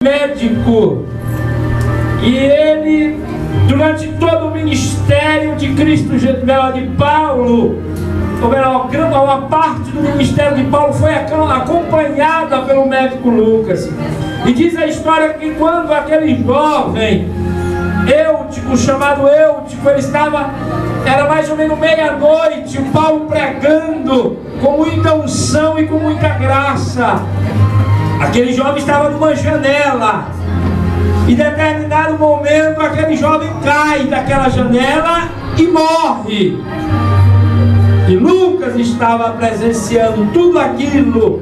médico, e ele, durante todo o ministério de Cristo, de Paulo, uma parte do ministério de Paulo foi acompanhada pelo médico Lucas. E diz a história que quando aquele jovem Eutico, chamado Eutico, era mais ou menos meia-noite, o Paulo pregando com muita unção e com muita graça. Aquele jovem estava numa janela. Em determinado momento, aquele jovem cai daquela janela e morre. E Lucas estava presenciando tudo aquilo.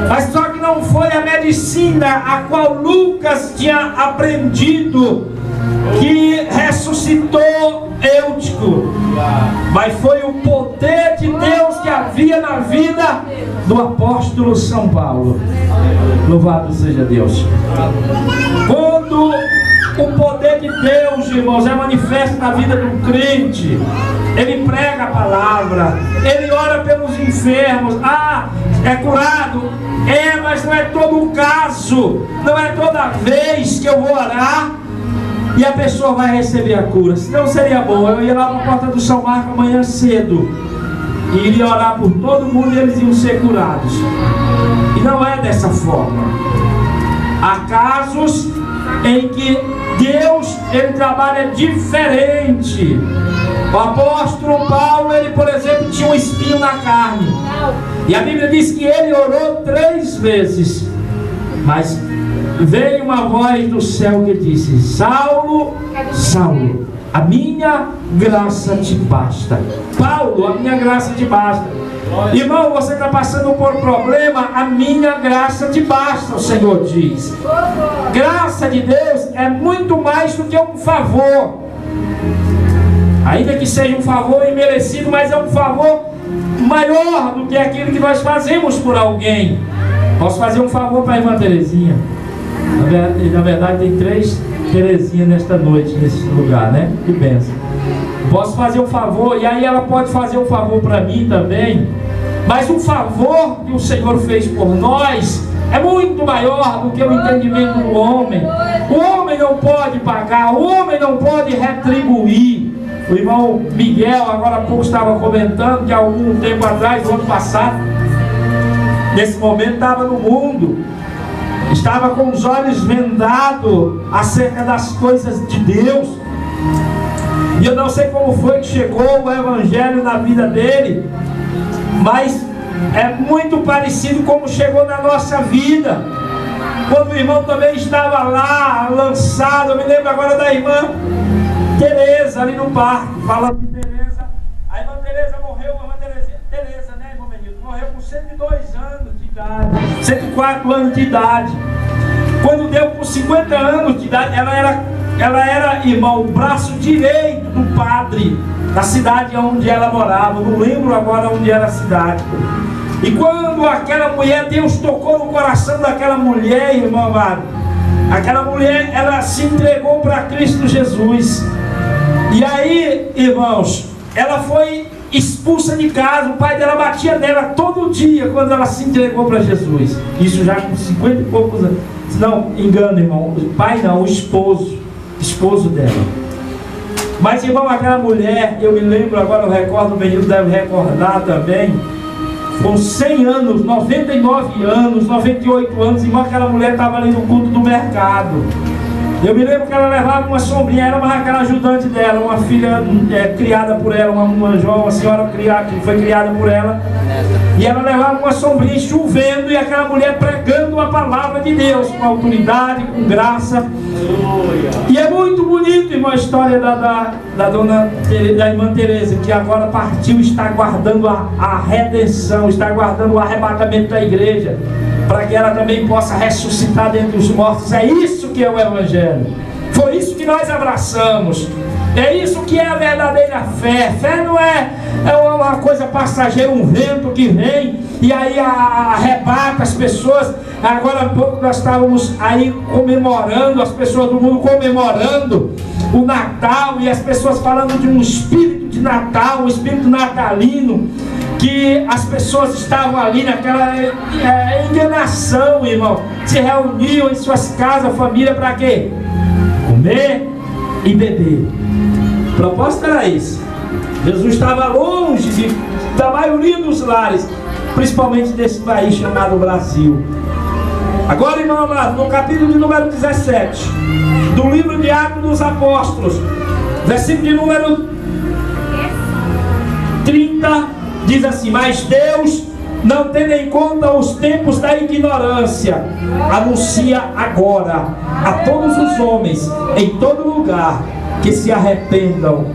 Mas só que não foi a medicina a qual Lucas tinha aprendido que ressuscitou Eutico, mas foi o poder de Deus que havia na vida do apóstolo São Paulo. Louvado seja Deus. Quando o poder de Deus, irmãos, é manifesto na vida do crente, ele prega a palavra, ele ora pelos enfermos. É curado? Mas não é todo o caso, não é toda vez que eu vou orar e a pessoa vai receber a cura. Senão seria bom, eu ia lá para a porta do São Marco amanhã cedo e iria orar por todo mundo e eles iam ser curados. E não é dessa forma. Há casos em que Deus, ele trabalha diferente. O apóstolo Paulo, ele, por exemplo, tinha um espinho na carne, e a Bíblia diz que ele orou 3 vezes, mas veio uma voz do céu que disse: Saulo, Saulo, a minha graça te basta. Paulo, a minha graça te basta. Irmão, você está passando por problema, a minha graça te basta, o Senhor diz. Graça de Deus é muito mais do que um favor. Ainda que seja um favor imerecido, mas é um favor maior do que aquilo que nós fazemos por alguém. Posso fazer um favor para a irmã Terezinha? Na verdade tem 3 Terezinhas nesta noite, nesse lugar, né? Que bênção. Posso fazer um favor, e aí ela pode fazer um favor para mim também. Mas o favor que o Senhor fez por nós é muito maior do que o entendimento do homem. O homem não pode pagar, o homem não pode retribuir. O irmão Miguel agora há pouco estava comentando que há algum tempo atrás, no ano passado, nesse momento estava no mundo, estava com os olhos vendados acerca das coisas de Deus. E eu não sei como foi que chegou o evangelho na vida dele, mas é muito parecido como chegou na nossa vida. Quando o irmão também estava lá, lançado, eu me lembro agora da irmã Tereza, ali no parque, falando de Tereza. A irmã Tereza morreu, a irmã Tereza, né, irmão Benito? Morreu com 102 anos de idade, 104 anos de idade. Quando deu com 50 anos de idade, ela era, irmão, o braço direito do padre da cidade onde ela morava. Não lembro agora onde era a cidade. E quando aquela mulher, Deus tocou no coração daquela mulher, irmão amado, aquela mulher, ela se entregou para Cristo Jesus. E aí, irmãos, ela foi expulsa de casa. O pai dela batia nela todo dia quando ela se entregou para Jesus. Isso já com 50 e poucos anos. Não, engano, irmão, o pai não, o esposo dela. Mas, irmão, aquela mulher, eu me lembro agora, eu recordo, o menino deve recordar também, com 100 anos, 99 anos, 98 anos, irmão, aquela mulher estava ali no culto do mercado. Eu me lembro que ela levava uma sombrinha, era aquela ajudante dela, uma filha criada por ela, uma senhora que foi criada por ela. E ela levava uma sombrinha chovendo, e aquela mulher pregando a palavra de Deus com autoridade, com graça. E é muito bonito, irmão, a história da irmã Tereza, que agora partiu, está aguardando a redenção, está aguardando o arrebatamento da igreja, para que ela também possa ressuscitar dentre os mortos. É isso que é o Evangelho. Foi isso que nós abraçamos. É isso que é a verdadeira fé. Fé não é uma coisa passageira, um vento que vem e aí arrebata as pessoas. Agora há pouco nós estávamos aí comemorando, as pessoas do mundo comemorando o Natal, e as pessoas falando de um espírito de Natal, um espírito natalino. que as pessoas estavam ali naquela enganação, irmão. Se reuniam em suas casas, família, para quê? Comer e beber. O propósito era esse. Jesus estava longe da maioria dos lares, principalmente desse país chamado Brasil. Agora, irmão, no capítulo de número 17 do livro de Atos dos Apóstolos, versículo de número 30, diz assim: mas Deus, não tendo em conta os tempos da ignorância, anuncia agora a todos os homens em todo lugar que se arrependam,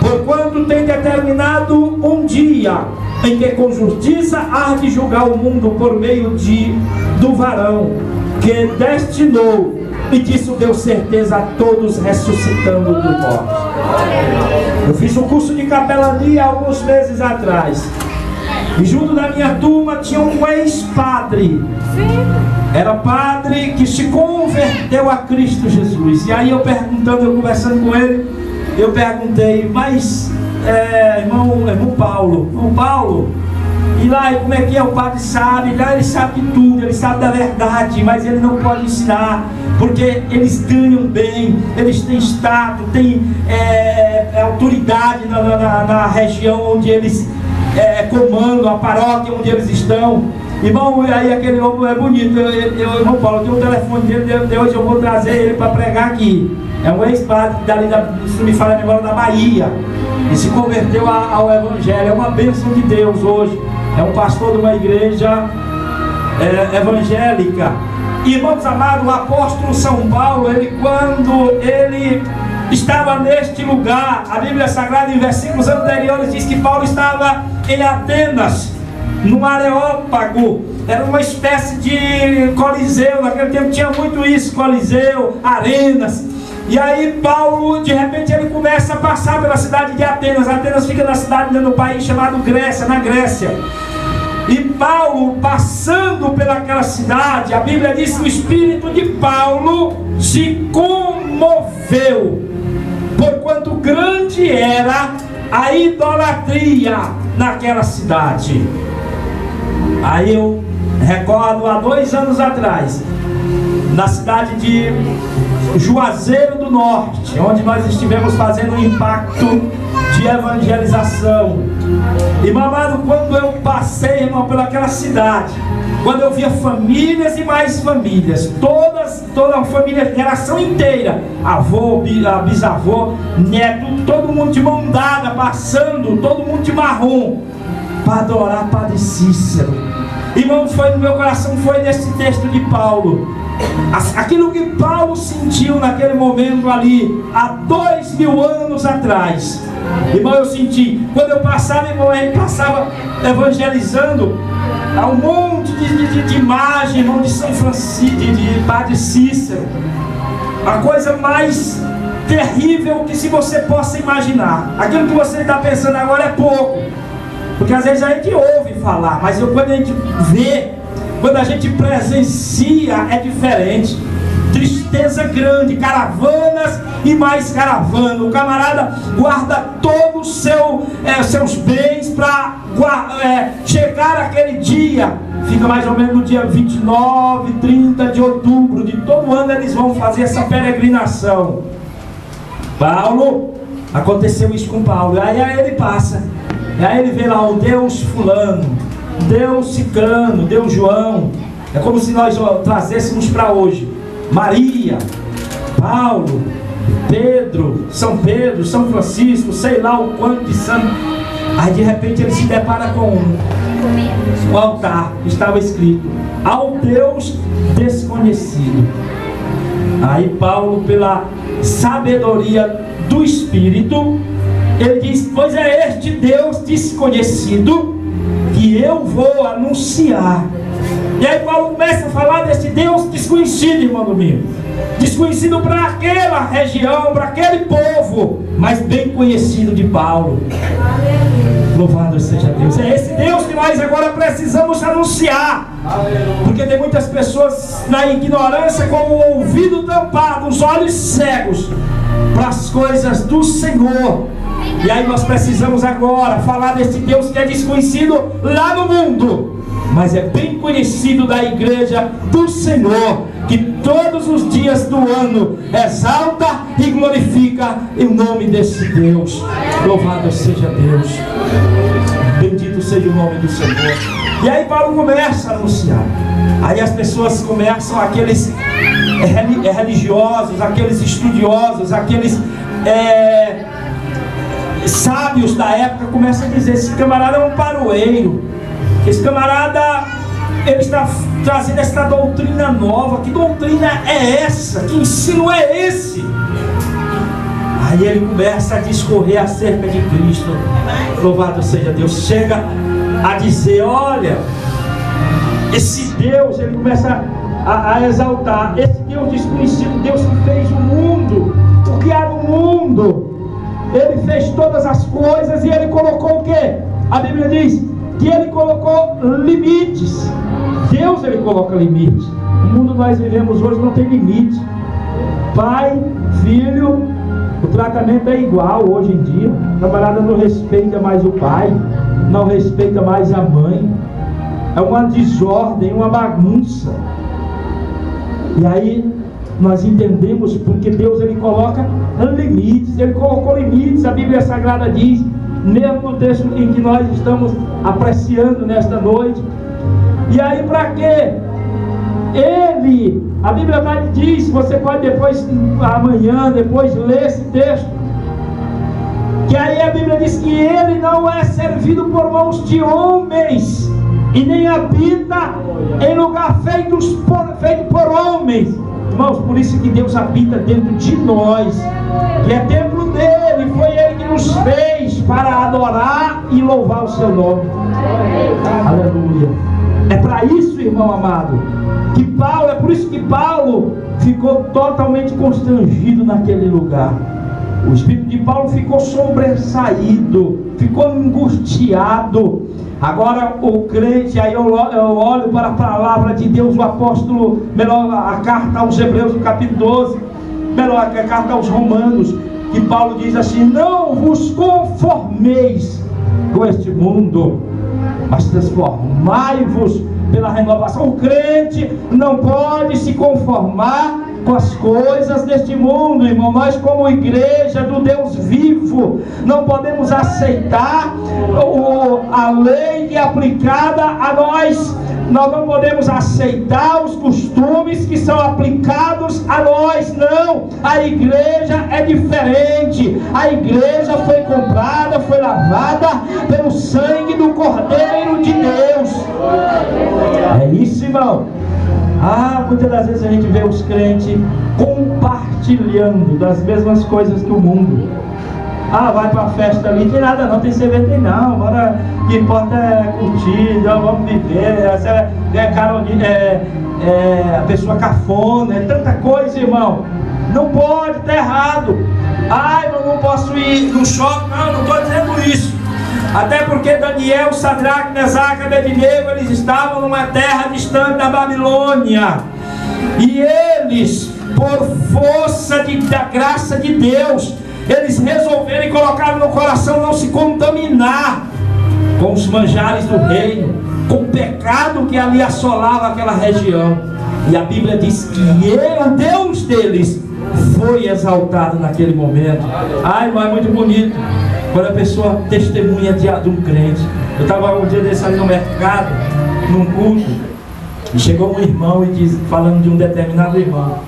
porquanto tem determinado um dia em que com justiça há de julgar o mundo por meio do varão que destinou, e disso deu certeza a todos, ressuscitando do morto. Eu fiz um curso de capelania alguns meses atrás, e junto da minha turma tinha um ex-padre. Era padre que se converteu a Cristo Jesus. E aí eu conversando com ele, eu perguntei: mas irmão Paulo, e lá como é que é? O padre sabe, lá ele sabe de tudo, ele sabe da verdade, mas ele não pode ensinar, porque eles ganham bem, eles têm status, têm autoridade na região onde eles comandam, a paróquia onde eles estão. Irmão, aí aquele homem é bonito. Irmão Paulo, tem o telefone dele, de hoje eu vou trazer ele para pregar aqui. É um ex-padre dali, se não me falha a memória, da Bahia, e se converteu ao Evangelho. É uma bênção de Deus hoje. É um pastor de uma igreja evangélica. Irmãos amados, o apóstolo São Paulo, quando ele estava neste lugar, a Bíblia Sagrada, em versículos anteriores, diz que Paulo estava em Atenas, no Areópago. Era uma espécie de coliseu. Naquele tempo tinha muito isso, coliseu, arenas. E aí Paulo, de repente, ele começa a passar pela cidade de Atenas. Atenas fica na cidade, no país chamado Grécia, na Grécia. E Paulo, passando pelaquela cidade, a Bíblia diz que o espírito de Paulo se comoveu, porquanto grande era a idolatria naquela cidade. Aí eu recordo, há 2 anos atrás, na cidade de Juazeiro do Norte, onde nós estivemos fazendo um impacto de evangelização. E mamado, quando eu passei, irmão, pelaquela cidade, quando eu via famílias e mais famílias, toda a família, geração inteira, avô, bisavô, neto, todo mundo de mão dada, passando, todo mundo de marrom, para adorar Padre Cícero. Irmão, foi no meu coração, foi nesse texto de Paulo. Aquilo que Paulo sentiu naquele momento ali, há 2000 anos atrás. Irmão, eu senti, quando eu passava, irmão, ele passava evangelizando a um monte de imagem, irmão, de São Francisco, de Padre Cícero. A coisa mais terrível que se você possa imaginar. Aquilo que você está pensando agora é pouco, porque às vezes a gente ouve falar, mas quando a gente vê, quando a gente presencia, é diferente. Tristeza grande, caravanas e mais caravanas. O camarada guarda todos os seus bens para chegar aquele dia. Fica mais ou menos no dia 29, 30 de outubro de todo ano, eles vão fazer essa peregrinação. Paulo, aconteceu isso com Paulo. Aí ele passa, e aí ele vê lá o Deus fulano, Deus ciclano, Deus João. É como se nós trazêssemos para hoje Maria, Paulo, Pedro, São Francisco, sei lá o quanto de santo. Aí de repente ele se depara com um altar, estava escrito: ao Deus desconhecido. Aí Paulo, pela sabedoria do Espírito, ele diz: pois é este Deus desconhecido que eu vou anunciar. E aí Paulo começa a falar desse Deus desconhecido, irmão domingo. Desconhecido para aquela região, para aquele povo, mas bem conhecido de Paulo. Louvado seja Deus. É esse Deus que nós agora precisamos anunciar. Porque tem muitas pessoas na ignorância, com o ouvido tampado, os olhos cegos para as coisas do Senhor. E aí nós precisamos agora falar desse Deus que é desconhecido lá no mundo, mas é bem conhecido da igreja do Senhor, que todos os dias do ano exalta e glorifica o nome desse Deus. Louvado seja Deus, bendito seja o nome do Senhor. E aí Paulo começa a anunciar. Aí as pessoas começam, aqueles religiosos, aqueles estudiosos, aqueles sábios da época começam a dizer: esse camarada é um paroeiro, esse camarada, ele está trazendo essa doutrina nova. Que doutrina é essa? Que ensino é esse? Aí ele começa a discorrer acerca de Cristo. Louvado seja Deus. Chega a dizer: olha, esse Deus, ele começa a exaltar esse Deus desconhecido, Deus que fez o mundo, o que há no mundo. Ele fez todas as coisas e ele colocou o quê? A Bíblia diz que ele colocou limites. Deus, ele coloca limites. O mundo que nós vivemos hoje não tem limite. Pai, filho, o tratamento é igual hoje em dia. O camarada não respeita mais o pai, não respeita mais a mãe. É uma desordem, uma bagunça. E aí nós entendemos porque Deus, ele coloca limites. Ele colocou limites. A Bíblia Sagrada diz, mesmo no texto em que nós estamos apreciando nesta noite. E aí para quê? A Bíblia diz, você pode depois, amanhã, depois ler esse texto, que aí a Bíblia diz que ele não é servido por mãos de homens, e nem habita em lugar feito por homens. Irmãos, por isso que Deus habita dentro de nós, que é templo dele. Foi ele que nos fez para adorar e louvar o seu nome. Aleluia. É para isso, irmão amado, que Paulo, é por isso que Paulo ficou totalmente constrangido naquele lugar. O espírito de Paulo ficou sobressaído, ficou angustiado. Agora o crente, aí eu olho para a palavra de Deus, o apóstolo, a carta aos Hebreus, no capítulo 12, a carta aos Romanos, que Paulo diz assim: não vos conformeis com este mundo, mas transformai-vos pela renovação. O crente não pode se conformar com as coisas deste mundo, irmão. Nós, como igreja do Deus vivo, não podemos aceitar a lei que é aplicada a nós. Nós não podemos aceitar os costumes que são aplicados a nós. Não, a igreja é diferente. A igreja foi comprada, foi lavada pelo sangue do Cordeiro de Deus. É isso, irmão. Muitas das vezes a gente vê os crentes compartilhando das mesmas coisas que o mundo. Vai pra festa ali, tem nada não, tem cerveja, tem não, bora, o que importa é curtir, vamos viver, a pessoa cafona, é tanta coisa, irmão. Não pode, tá errado. Eu não posso ir no shopping, não estou dizendo isso. Até porque Daniel, Sadraque, Mesaque e Abednego, eles estavam numa terra distante da Babilônia. E eles, por força da graça de Deus, eles resolveram e colocaram no coração não se contaminar com os manjares do reino, com o pecado que ali assolava aquela região. E a Bíblia diz que o Deus deles foi exaltado naquele momento. Irmão, é muito bonito quando a pessoa testemunha de um crente. Eu estava um dia desse ali no mercado, num culto, e chegou um irmão e falando de um determinado irmão: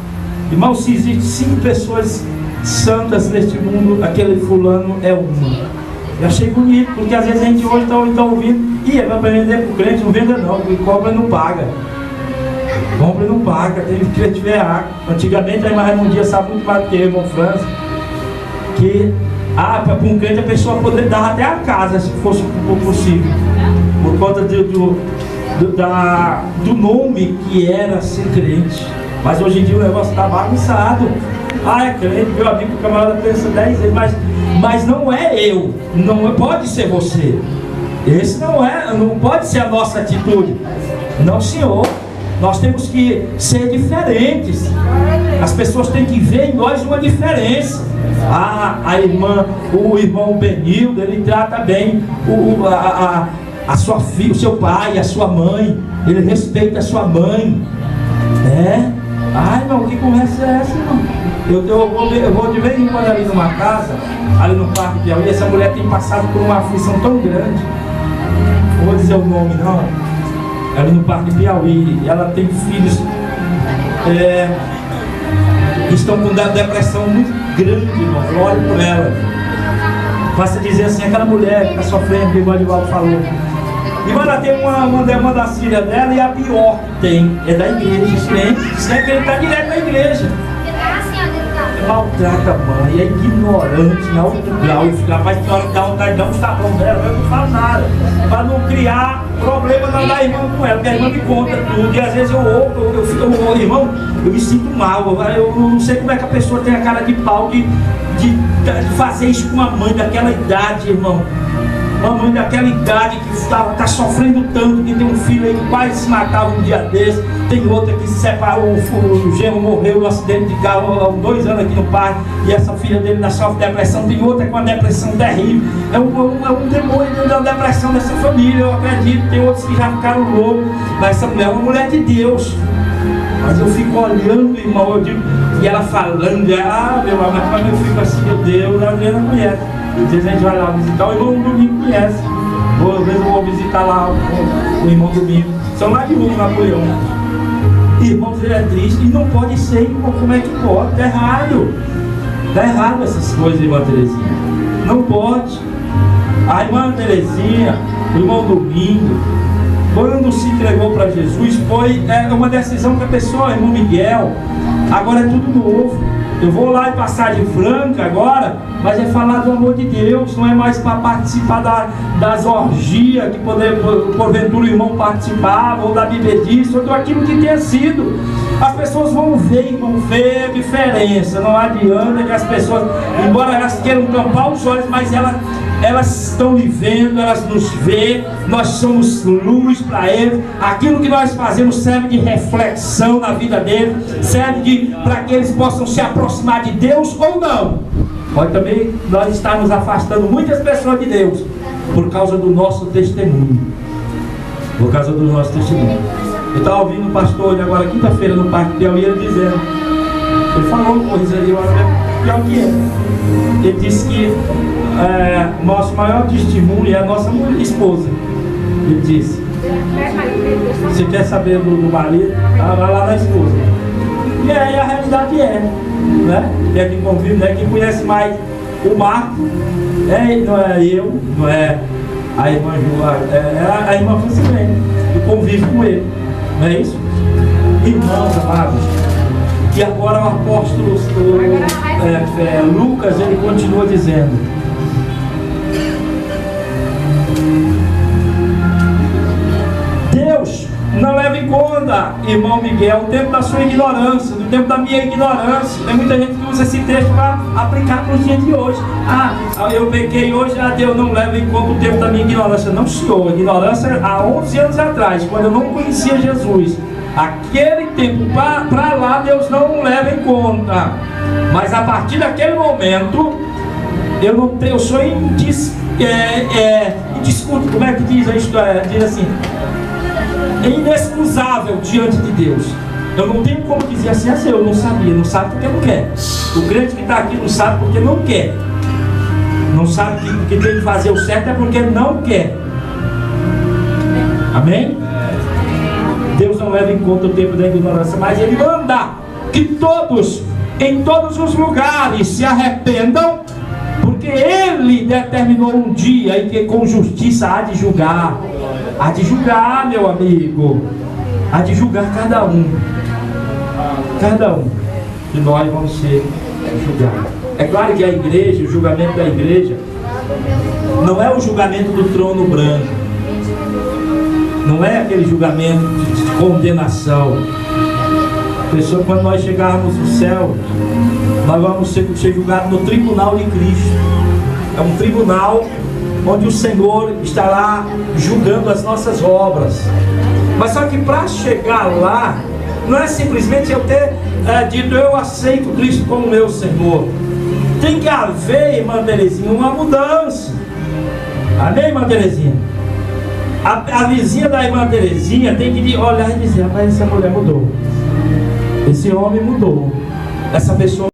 irmão, se existem 5 pessoas santas neste mundo, aquele fulano é uma. Eu achei bonito, porque às vezes a gente hoje está ouvindo: vai para vender para o crente, não venda não, porque compra e não paga. Compra e não paga, tem que tiver água. Antigamente a irmã Raimundia sabe muito mais do que eu, irmão França, que para um crente a pessoa poder dar até a casa, se fosse possível, por conta do nome que era ser crente. Mas hoje em dia o negócio está bagunçado. É crente, meu amigo, o camarada pensa 10 vezes, mas não é eu, não pode ser você. Esse não pode ser a nossa atitude. Não, senhor. Nós temos que ser diferentes. As pessoas têm que ver em nós uma diferença. O irmão Benildo, ele trata bem a sua filha, o seu pai, a sua mãe. Ele respeita a sua mãe. Ai, irmão, que conversa é essa, irmão? Eu vou de vez em quando ali numa casa, ali no Parque Piauí. Essa mulher tem passado por uma aflição tão grande. Não vou dizer o nome, não. Ali no Parque Piauí, ela tem filhos que estão com depressão muito grande, irmão. Olhe por ela. Basta dizer assim, aquela mulher que está sofrendo, que o Edivaldo falou. E ela tem uma da filha dela, e a pior que tem é da igreja. Crente, que ele está direto na igreja. Maltrata a mãe, é ignorante em alto grau. Rapaz, tem hora que dá vontade de dar um tapão dela, eu não falo nada, para não criar problema da irmã com ela, porque a irmã me conta tudo. E às vezes eu fico, irmão, eu me sinto mal. Eu não sei como é que a pessoa tem a cara de pau de fazer isso com uma mãe daquela idade, irmão. Uma mãe daquela idade que está sofrendo tanto, que tem um filho aí que quase se matava um dia desse. Tem outra que se separou, o genro morreu no acidente de carro há 2 anos aqui no parque, e essa filha dele ainda sofre depressão. Tem outra com uma depressão terrível. É um demônio da depressão dessa família, eu acredito. Tem outros que já ficaram loucos. Mas essa mulher é uma mulher de Deus. Mas eu fico olhando, irmão, eu digo, e ela falando, meu amor, mas eu fico assim, meu Deus, a Adriana conhece. Às vezes a gente vai lá visitar, o irmão Domingo conhece. Às vezes eu vou visitar lá o irmão Domingo. São lá de Napoleão. Irmãos, ele é triste e não pode ser, irmão. Como é que pode? Está errado. Está errado essas coisas, irmã Terezinha. Não pode. A irmã Terezinha, o irmão Domingo, quando se entregou para Jesus, foi uma decisão que a pessoa, irmão Miguel, agora é tudo novo. Eu vou lá em Passagem Franca agora, mas é falar do amor de Deus, não é mais para participar das orgias que porventura o irmão participava, ou da bebedice, ou daquilo que tenha sido. As pessoas vão ver a diferença. Não adianta que as pessoas, embora elas queiram tampar os olhos, mas elas estão vivendo, elas nos veem, nós somos luz para eles. Aquilo que nós fazemos serve de reflexão na vida deles, serve para que eles possam se aproximar de Deus ou não. Pode também nós estarmos afastando muitas pessoas de Deus por causa do nosso testemunho. Por causa do nosso testemunho. Eu estava ouvindo o pastor agora, quinta-feira, no Parque Piauí, ele dizendo, ele falou coisa ali, pior que é. Ele disse que nosso maior testemunho é a nossa esposa. Ele disse, você quer saber do marido? Vai lá na esposa. E aí a realidade né? Que é quem convive, né? Quem conhece mais o Marco, não é eu, não é a irmã Ju, é a irmã Francilene, que convive com ele. Não é isso? Irmãos amados. E agora o apóstolo Lucas, ele continua dizendo, Deus não leva em conta, irmão Miguel, o tempo da sua ignorância, do tempo da minha ignorância. Tem muita gente que usa esse texto para aplicar para os dias de hoje. Eu pequei hoje, Deus não leva em conta o tempo da minha ignorância. Não, senhor, ignorância há 11 anos atrás, quando eu não conhecia Jesus. Aquele tempo para lá, Deus não leva em conta. Mas a partir daquele momento, eu sou indiscutível. Como é que diz a história? Diz assim, é inexcusável diante de Deus. Eu não tenho como dizer assim, eu não sabia. Não sabe porque não quer. O crente que está aqui não sabe porque não quer. Não sabe que tem que fazer o certo é porque não quer. Amém? Deus não leva em conta o tempo da ignorância, mas Ele manda que todos, em todos os lugares, se arrependam, porque Ele determinou um dia em que com justiça há de julgar. Há de julgar, meu amigo. Há de julgar cada um. Cada um de nós vamos ser julgados. É claro que a igreja, o julgamento da igreja, não é o julgamento do trono branco. Não é aquele julgamento de condenação. Pessoa, quando nós chegarmos no céu, nós vamos ser julgados no tribunal de Cristo. É um tribunal onde o Senhor estará julgando as nossas obras. Mas só que para chegar lá, Não é simplesmente eu ter dito, eu aceito Cristo como meu Senhor. Tem que haver, irmã Terezinha, uma mudança. Amém, irmã Terezinha? A vizinha da irmã Terezinha tem que olhar e dizer, rapaz, essa mulher mudou. Esse homem mudou. Essa pessoa